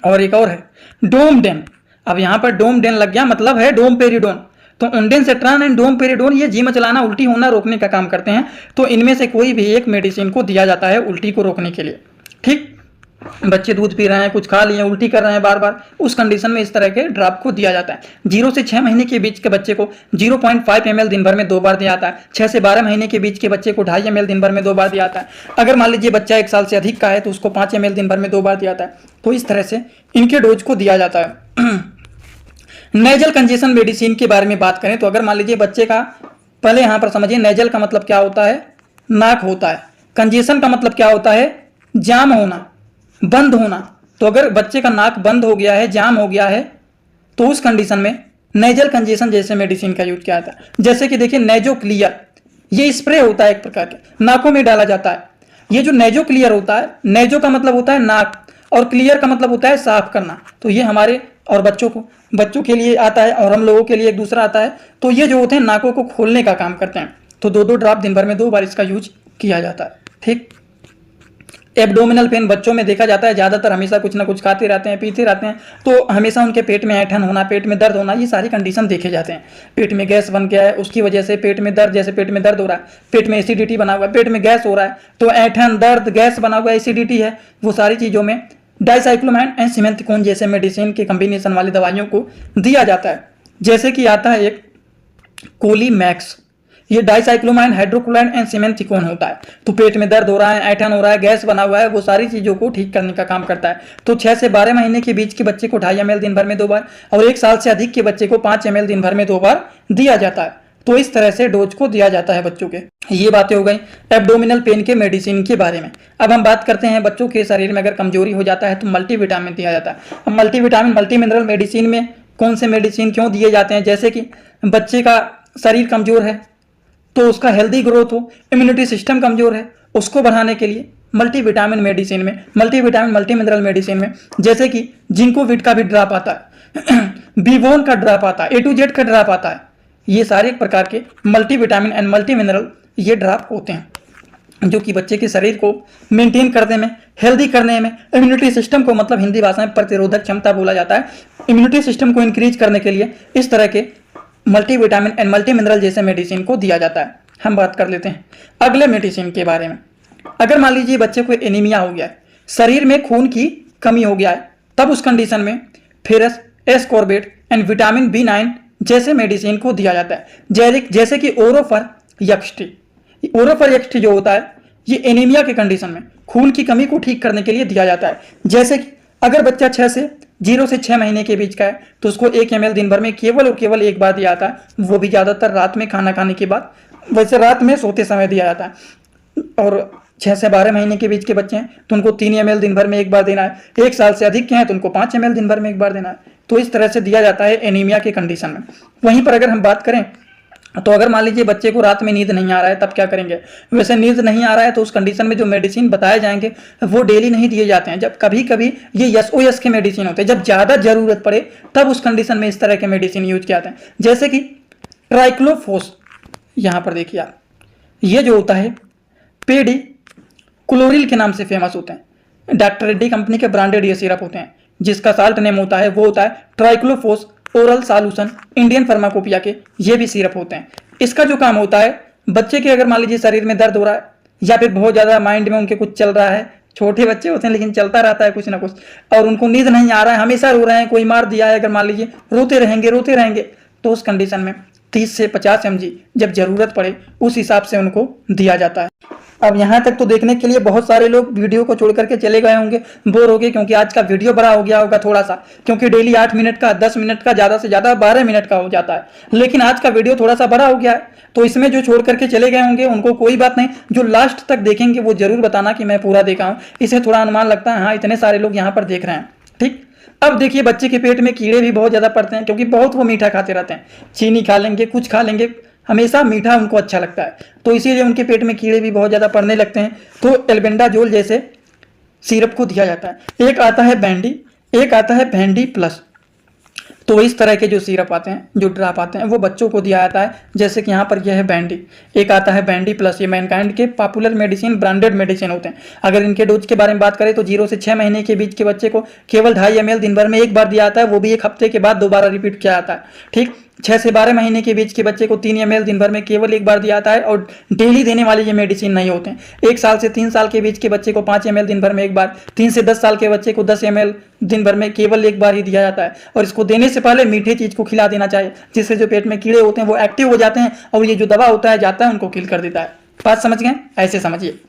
और एक और है डोमडेन। अब यहाँ पर डोमडेन लग गया, मतलब है डोमपेरिडोन। तो ओंडेनसेट्रान एंड डोमपेरिडोन ये जी मचलाना, उल्टी होना रोकने का काम करते हैं। तो इनमें से कोई भी एक मेडिसिन को दिया जाता है उल्टी को रोकने के लिए। ठीक, बच्चे दूध पी रहे हैं, कुछ खा लिए, उल्टी कर रहे हैं बार बार, उस कंडीशन में इस तरह के ड्रॉप को दिया जाता है। 0 से 6 महीने के बीच के बच्चे को 0.5 ml दिन भर में 2 बार दिया जाता है। 6 से 12 महीने के बीच के बच्चे को 2.5 ml दिन भर में 2 बार दिया जाता है। अगर मान लीजिए बच्चा 1 साल से अधिक का है तो उसको 5 ml दिन भर में 2 बार दिया जाता है। तो इस तरह से इनके डोज को दिया जाता है। नेजल कंजेशन मेडिसिन के बारे में बात करें तो अगर मान लीजिए बच्चे का, पहले यहाँ पर समझिए नेजल का मतलब क्या होता है, नाक होता है। कंजेशन का मतलब क्या होता है, जाम होना, बंद होना। तो अगर बच्चे का नाक बंद हो गया है, जाम हो गया है, तो उस कंडीशन में नेजल कंजेशन जैसे मेडिसिन का यूज किया जाता है। जैसे कि देखिए नेजो क्लियर, ये स्प्रे होता है एक प्रकार के, नाकों में डाला जाता है। ये जो नेजो क्लियर होता है, नेजो का मतलब होता है नाक, और क्लियर का मतलब होता है साफ करना। तो ये हमारे और बच्चों के लिए आता है, और हम लोगों के लिए एक दूसरा आता है। तो ये जो होते हैं नाकों को खोलने का काम करते हैं। तो 2-2 ड्रॉप दिन भर में 2 बार इसका यूज किया जाता है। ठीक, एब्डोमिनल पेन बच्चों में देखा जाता है, ज़्यादातर हमेशा कुछ ना कुछ खाते रहते हैं, पीते रहते हैं, तो हमेशा उनके पेट में ऐंठन होना, पेट में दर्द होना, ये सारी कंडीशन देखे जाते हैं। पेट में गैस बन गया है, उसकी वजह से पेट में दर्द, जैसे पेट में दर्द हो रहा है, पेट में एसिडिटी बना हुआ है, पेट में गैस हो रहा है, तो ऐंठन, दर्द, गैस बना हुआ, एसिडिटी है, वो सारी चीज़ों में डाइसाइक्लोमैन एंड सिमेंथिकोन जैसे मेडिसिन के कम्बिनेशन वाली दवाइयों को दिया जाता है। जैसे कि आता है एक कोलीमैक्स, ये डाइसाइक्लोमाइन, हाइड्रोक्लोराइड एंड सिमेंथिकोन होता है। तो पेट में दर्द हो रहा है, ऐंठन हो रहा है, गैस बना हुआ है, वो सारी चीज़ों को ठीक करने का काम करता है। तो 6 से 12 महीने के बीच के बच्चे को 2.5 ml दिन भर में 2 बार, और 1 साल से अधिक के बच्चे को 5 ml दिन भर में 2 बार दिया जाता है। तो इस तरह से डोज को दिया जाता है बच्चों के। ये बातें हो गई एब्डोमिनल पेन के मेडिसिन के बारे में। अब हम बात करते हैं बच्चों के शरीर में अगर कमजोरी हो जाता है तो मल्टीविटामिन दिया जाता है। अब मल्टीविटामिन, मल्टी मिनरल मेडिसिन में कौन से मेडिसिन क्यों दिए जाते हैं? जैसे कि बच्चे का शरीर कमजोर है तो उसका हेल्दी ग्रोथ हो, इम्यूनिटी सिस्टम कमजोर है, उसको बढ़ाने के लिए मल्टीविटामिन मेडिसिन में, मल्टीविटामिन मल्टी मिनरल मेडिसिन में, जैसे कि जिंकोविट का भी ड्रॉप आता है, बीवोन का ड्रॉप आता है, A to Z का ड्रॉप आता है। ये सारे प्रकार के मल्टीविटामिन एंड मल्टी मिनरल ये ड्रॉप होते हैं जो कि बच्चे के शरीर को मेंटेन करने में, हेल्दी करने में, इम्यूनिटी सिस्टम को, मतलब हिंदी भाषा में प्रतिरोधक क्षमता बोला जाता है, इम्यूनिटी सिस्टम को इंक्रीज करने के लिए इस तरह के मल्टीविटामिन एंड मल्टी मिनरल जैसे मेडिसिन को दिया जाता है। हम बात कर लेते हैं अगले मेडिसिन के बारे में। अगर मान लीजिए बच्चे को एनीमिया हो गया है, शरीर में खून की कमी हो गया है, तब उस कंडीशन में ferrous, ascorbate and vitamin B9 जैसे मेडिसिन को दिया जाता है। जैसे कि ओरोफर यक्सटी। ओरोफर यक्सटी जो होता है ये एनीमिया के कंडीशन में खून की कमी को ठीक करने के लिए दिया जाता है। जैसे कि अगर बच्चा 0 से 6 महीने के बीच का है तो उसको 1 ml दिन भर में केवल और केवल 1 बार दिया जाता है, वो भी ज़्यादातर रात में खाना खाने के बाद, वैसे रात में सोते समय दिया जाता है। और 6 से 12 महीने के बीच के बच्चे हैं तो उनको 3 ml दिन भर में 1 बार देना है। 1 साल से अधिक के हैं तो उनको 5 ml दिन भर में 1 बार देना है। तो इस तरह से दिया जाता है एनीमिया के कंडीशन में। वहीं पर अगर हम बात करें तो अगर मान लीजिए बच्चे को रात में नींद नहीं आ रहा है तब क्या करेंगे? वैसे नींद नहीं आ रहा है तो उस कंडीशन में जो मेडिसिन बताए जाएंगे वो डेली नहीं दिए जाते हैं। जब कभी कभी ये SOS के मेडिसिन होते हैं, जब ज़्यादा जरूरत पड़े तब उस कंडीशन में इस तरह के मेडिसिन यूज किए जाते हैं। जैसे कि ट्राइक्लोफोस, यहाँ पर देखिए आप, ये जो होता है पेडी क्लोरिल के नाम से फेमस होते हैं। डॉक्टर रेड्डी कंपनी के ब्रांडेड ये सिरप होते हैं। जिसका साल्ट नेम होता है वो होता है ट्राइक्लोफोस ओरल सॉल्यूशन इंडियन फार्माकोपिया के, ये भी सिरप होते हैं। इसका जो काम होता है, बच्चे के अगर मान लीजिए शरीर में दर्द हो रहा है या फिर बहुत ज़्यादा माइंड में उनके कुछ चल रहा है, छोटे बच्चे होते हैं लेकिन चलता रहता है कुछ ना कुछ, और उनको नींद नहीं आ रहा है, हमेशा रो रहे हैं, कोई मार दिया है, अगर मान लीजिए रोते रहेंगे, तो उस कंडीशन में 30 से 50 mg जब जरूरत पड़े उस हिसाब से उनको दिया जाता है। अब यहाँ तक तो देखने के लिए बहुत सारे लोग वीडियो को छोड़ करके चले गए होंगे, बोर हो गए, क्योंकि आज का वीडियो बड़ा हो गया होगा थोड़ा सा, क्योंकि डेली 8 मिनट का, 10 मिनट का, ज़्यादा से ज़्यादा 12 मिनट का हो जाता है, लेकिन आज का वीडियो थोड़ा सा बड़ा हो गया है, तो इसमें जो छोड़ करके चले गए होंगे उनको कोई बात नहीं, जो लास्ट तक देखेंगे वो जरूर बताना कि मैं पूरा देखा हूँ। इससे थोड़ा अनुमान लगता है हाँ इतने सारे लोग यहाँ पर देख रहे हैं। ठीक, अब देखिए बच्चे के पेट में कीड़े भी बहुत ज़्यादा पड़ते हैं, क्योंकि बहुत वो मीठा खाते रहते हैं, चीनी खा लेंगे, कुछ खा लेंगे, हमेशा मीठा उनको अच्छा लगता है, तो इसीलिए उनके पेट में कीड़े भी बहुत ज़्यादा पड़ने लगते हैं। तो एल्बेंडाजोल जैसे सिरप को दिया जाता है। एक आता है बैंडी, एक आता है बैंडी प्लस, तो इस तरह के जो सिरप आते हैं, जो ड्राप आते हैं, वो बच्चों को दिया जाता है। जैसे कि यहाँ पर यह है बैंडी, एक आता है बैंडी प्लस, ये मैनकाइंड के पॉपुलर मेडिसिन, ब्रांडेड मेडिसिन होते हैं। अगर इनके डोज के बारे में बात करें तो 0 से 6 महीने के बीच के बच्चे को केवल 2.5 ml दिन भर में एक बार दिया जाता है, वो भी 1 हफ्ते के बाद दोबारा रिपीट किया जाता है। ठीक, 6 से 12 महीने के बीच के बच्चे को 3 ml दिन भर में केवल एक बार दिया जाता है, और डेली देने वाले ये मेडिसिन नहीं होते हैं। 1 साल से 3 साल के बीच के बच्चे को 5 ml दिन भर में एक बार, 3 से 10 साल के बच्चे को 10 ml दिन भर में केवल एक बार ही दिया जाता है। और इसको देने से पहले मीठे चीज को खिला देना चाहिए, जिससे जो पेट में कीड़े होते हैं वो एक्टिव हो जाते हैं, और ये जो दवा होता है जाता है उनको किल कर देता है। बात समझ गए? ऐसे समझिए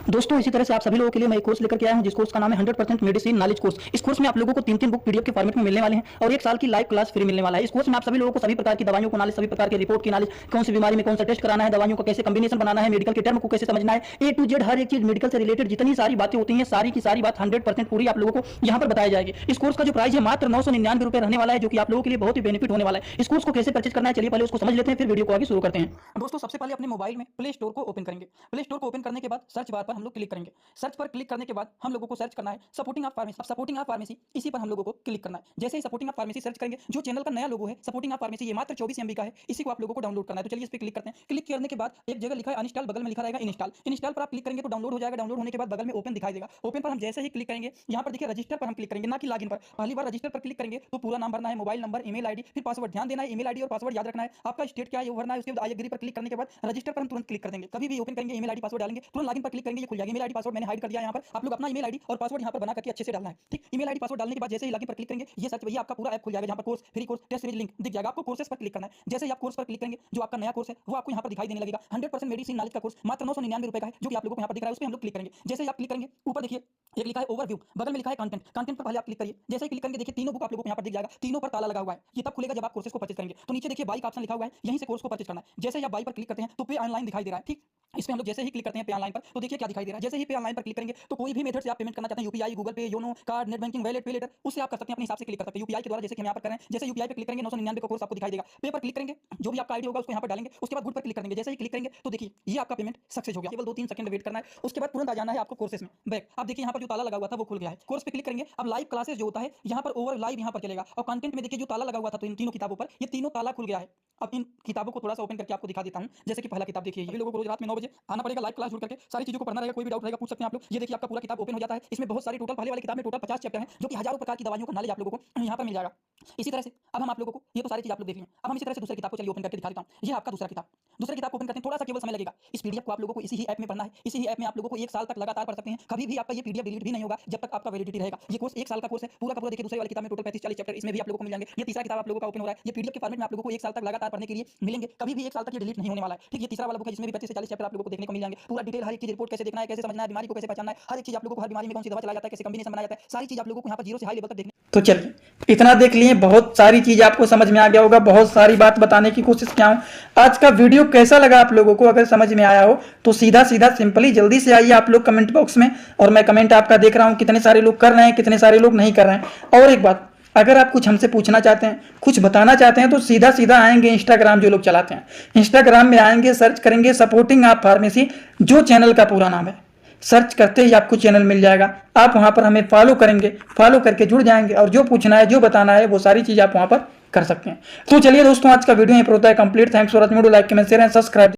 दोस्तों। इसी तरह से आप सभी लोगों के लिए मैं एक कोर्स लेकर के आया हूं, जिस कोर्स का नाम है 100% मेडिसिन नॉलेज कोर्स। इस कोर्स में आप लोगों को 3 बुक पीडीएफ के फॉर्मेट में मिलने वाले हैं, और 1 साल की लाइव क्लास फ्री मिलने वाला है। इस कोर्स में आप सभी लोगों को सभी प्रकार की दवाइयों को नॉलेज, सभी प्रकार के रिपोर्ट की नॉलेज, कौन सी बीमारी में कौन सा टेस्ट कराना है, दवाइयों को कैसे कॉम्बिनेशन बनाना है, मेडिकल के टर्म को कैसे समझना है, A to Z हर एक चीज मेडिकल से रिलेटेड जितनी सारी बातें होती हैं, सारी की सारी बात 100% पूरी आप लोगों को यहाँ पर बताई जाएगी। इस कोर्स का जो प्राइस है मात्र 999 रुपए रहने वाला है, जो कि आप लोगों के लिए बहुत ही बेनिफिट होने वाला है। इस कोर्स को कैसे परचेज करना है, चलिए पहले उसको समझ लेते हैं, फिर वीडियो को आगे शुरू करते हैं। दोस्तों सबसे पहले अपने मोबाइल में प्ले स्टोर को ओपन करेंगे। प्ले स्टोर को ओपन करने के बाद सर्च बार पर हम लोग क्लिक करेंगे। सर्च पर क्लिक करने के बाद हम लोगों को सर्च करना है supporting of pharmacy. Supporting of pharmacy, इसी पर हम लोगों को क्लिक करना है। जैसे ही सपोर्टिंग ऑफ फार्मेसी सर्च करेंगे, जो चैनल का नया लोगो है सपोर्टिंग ऑफ फार्मेसी, ये मात्र 24 MB का है, इसी को आप लोगों को डाउनलोड करना है। तो चलिए इस पर क्लिक करते हैं। क्लिक करने के बाद एक जगह लिखा है अनइंस्टॉल, बगल में लिखा रहेगा इंस्टॉल। इंस्टॉल पर आप क्लिक करेंगे तो डाउनलोड हो जाएगा। डाउनलोड होने के बाद बगल में ओपन दिखाई देगा। ओपन पर हम जैसे ही क्लिक करेंगे, यहाँ पर देखिए रजिस्टर पर हम क्लिक करेंगे, ना कि लॉगिन पर। पहली बार रजिस्टर पर क्लिक करेंगे तो पूरा नाम भरना है, मोबाइल नंबर, ईमेल आईडी, फिर पासवर्ड। ध्यान देना है ईमेल आईडी और पासवर्ड याद रखना है। आपका स्टेट क्या है ये भरना है। उसके बाद आई एग्री पर क्लिक करने के बाद रजिस्टर पर हम तुरंत क्लिक कर देंगे। कभी भी ओपन करेंगे ईमेल आईडी पासवर्ड डालेंगे, तुरंत लॉगिन पर क्लिक करेंगे, ये खुल जाएगा। ईमेल आईडी पासवर्ड मैंने हाइड कर दिया। यहाँ पर आप लोग अपना ईमेल आईडी और पासवर्ड यहाँ पर बना करके अच्छे से डालना है। ठीक, ईमेल आईडी पासवर्ड डालने के बाद जैसे ही लॉगिन पर क्लिक करेंगे, ये सर्च भैया आपका पूरा ऐप खुल जाएगा, जहाँ पर course, free course, test series link दिख जाएगा। आपको कोर्सेस पर क्लिक करना है। जैसे ही आप कोर्स पर क्लिक करेंगे, जो आपका नया कोर्स है वो आपको यहाँ पर दिखाई देने लगेगा। 100% मेडिसिन नॉलेज का कोर्स मात्र 999 रुपए का है, जो कि आप लोगों को यहाँ पर दिख रहा है। उस पर हम लोग क्लिक करेंगे। जैसे ही आप क्लिक करेंगे, ऊपर देखिए एक लिखा है ओवरव्यू, बगल में लिखा है कंटेंट। कंटेंट पर पहले आप क्लिक करिए। जैसे ही क्लिक करेंगे देखिए तीनों बुक आप लोगों को यहाँ पर दिख जाएगा। तीनों पर ताला लगा हुआ है। ये तब खुलेगा जब आप कोर्सेस को परचेज करेंगे। तो नीचे देखिए बाई का ऑप्शन लिखा हुआ है, यहीं से कोर्स को परचेज करना है। जैसे ही आप बाई पर क्लिक करते हैं तो पे ऑनलाइन दिखाई दे रहा है। ठीक, इस पे हम लोग जैसे ही क्लिक करते हैं पे ऑनलाइन पर, तो देखिए क्या दिखाई दे रहा है। जैसे ही पे ऑनलाइन पर क्लिक करेंगे तो कोई भी मेथड से आप पेमेंट करना चाहते हैं, यूपीआई, गूगल पे, YONO, card, net banking, wallet, पे लेटर, उससे आप कर सकते हैं, अपने हिसाब से क्लिक कर सकते हैं। यूपीआई के द्वारा जैसे कि हम यहाँ पर करें, जैसे यूपीआई पे क्लिक करेंगे 999 का कोर्स आपको दिखाई देगा। पे पर क्लिक करेंगे, जो भी आपका आईडी होगा उसको यहाँ पर डालेंगे। उसके बाद गुड पर क्लिक करेंगे। जैसे ही क्लिक करेंगे तो देखिए ये आपका पेमेंट सक्सेस हो गया। केवल 2-3 सेकंड वेट करना है, उसके बाद तुरंत आ जाना है आपको कोर्सेस में बैक। अब देखिए यहाँ पर जो ताला लगा हुआ था वो खुल गया है। कोर्स पे क्लिक करेंगे। अब लाइव क्लासेस जो होता है यहाँ पर ओवर लाइव यहाँ पर चलेगा, और कंटेंट में देखिए जो ताला लगा हुआ था तो इन तीनों किताबों पर, ये तीनों ताला खुल गया है। अब इन किताबों को थोड़ा सा ओपन करके आपको दिखा देता हूँ। जैसे कि पहला किताब देखिए, ये लोगों को रोज रात में 9 बजे आना पड़ेगा, लाइव क्लास जुड़ करके सारी चीजों को पढ़ना रहेगा। कोई भी डाउट रहेगा पूछ सकते हैं आप लोग। ये देखिए आपका पूरा किताब ओपन हो जाता है। इसमें बहुत सारी टोटल, पहले वाली किताब में टोटल 50 चैप्टर हैं, जो कि हजारों प्रकार की दवाइयों का नॉलेज आप लोगों को यहाँ पर मिल जाएगा। इसी तरह से अब हम आप लोगों को, ये तो सारी चीज आप लोग देख लें। अब हम इसी तरह से दूसरी किताब को चलिए ओपन करके दिखा देता हूँ। ये आपका दूसरा किताब। दूसरी किताब ओपन करते हैं, थोड़ा सा केवल समय लगेगा। इस पीडीएफ को आप लोगों को इसी ही ऐप में पढ़ना है। इसी ही ऐप में आप लोगों को 1 साल तक लगातार पढ़ सकते हैं। कभी भी आपका ये पीडीएफ डिलीट भी नहीं होगा जब तक आपका वैलिडिटी रहेगा। ये कोर्स 1 साल का कोर्स है, पूरा का पूरा। देखिए दूसरी वाली किताब में टोटल 35-40 चैप्टर इसमें भी आप लोगों को मिल जाएंगे। ये तीसरा किताब आप लोगों का ओपन हो रहा है। ये पीडीएफ के फॉर्मेट में आप लोगों को 1 साल तक लगातार पढ़ने के लिए मिलेंगे। कभी भी 1 साल तक ये डिलीट नहीं होने वाला है। ठीक, ये तीसरा वाला बुक है, जिसमें भी 35 से 40 चैप्टर आप लोगों को देखने को मिल जाएंगे। पूरा डिटेल हर एक चीज, रिपोर्ट कैसे देखना है, कैसे समझना है, बीमारी को कैसे पहचानना है, हर एक चीज आप लोगों को, हर बीमारी में कौन सी दवा चलाया जाता है, कैसे कॉम्बिनेशन बनाया जाता है, सारी चीज आप लोगों को यहाँ पर 0 से हाई लेवल तक देखने। तो चलिए इतना देख लिए, बहुत सारी चीज आपको समझ में आ गया होगा, बहुत सारी बात बताने की कोशिश किया हूँ। आज का वीडियो कैसा लगा आप लोगों को? अगर समझ में आया हो तो सीधा सीधा सिंपली जल्दी से आइए आप लोग कमेंट बॉक्स में, और मैं कमेंट आपका देख रहा हूँ कितने सारे लोग कर रहे हैं, कितने सारे लोग नहीं कर रहे हैं। और एक बात, अगर आप कुछ हमसे पूछना चाहते हैं, कुछ बताना चाहते हैं, तो सीधा सीधा आएंगे इंस्टाग्राम, जो लोग चलाते हैं इंस्टाग्राम में आएंगे, सर्च करेंगे सपोर्टिंग ऑफ फार्मेसी, जो चैनल का पूरा नाम है। सर्च करते ही आपको चैनल मिल जाएगा। आप वहां पर हमें फॉलो करेंगे, फॉलो करके जुड़ जाएंगे, और जो पूछना है, जो बताना है, वो सारी चीज आप वहां पर कर सकते हैं। तो चलिए दोस्तों, आज का वीडियो यहीं पर होता है complete. Thanks for watching. Like comment share and subscribe.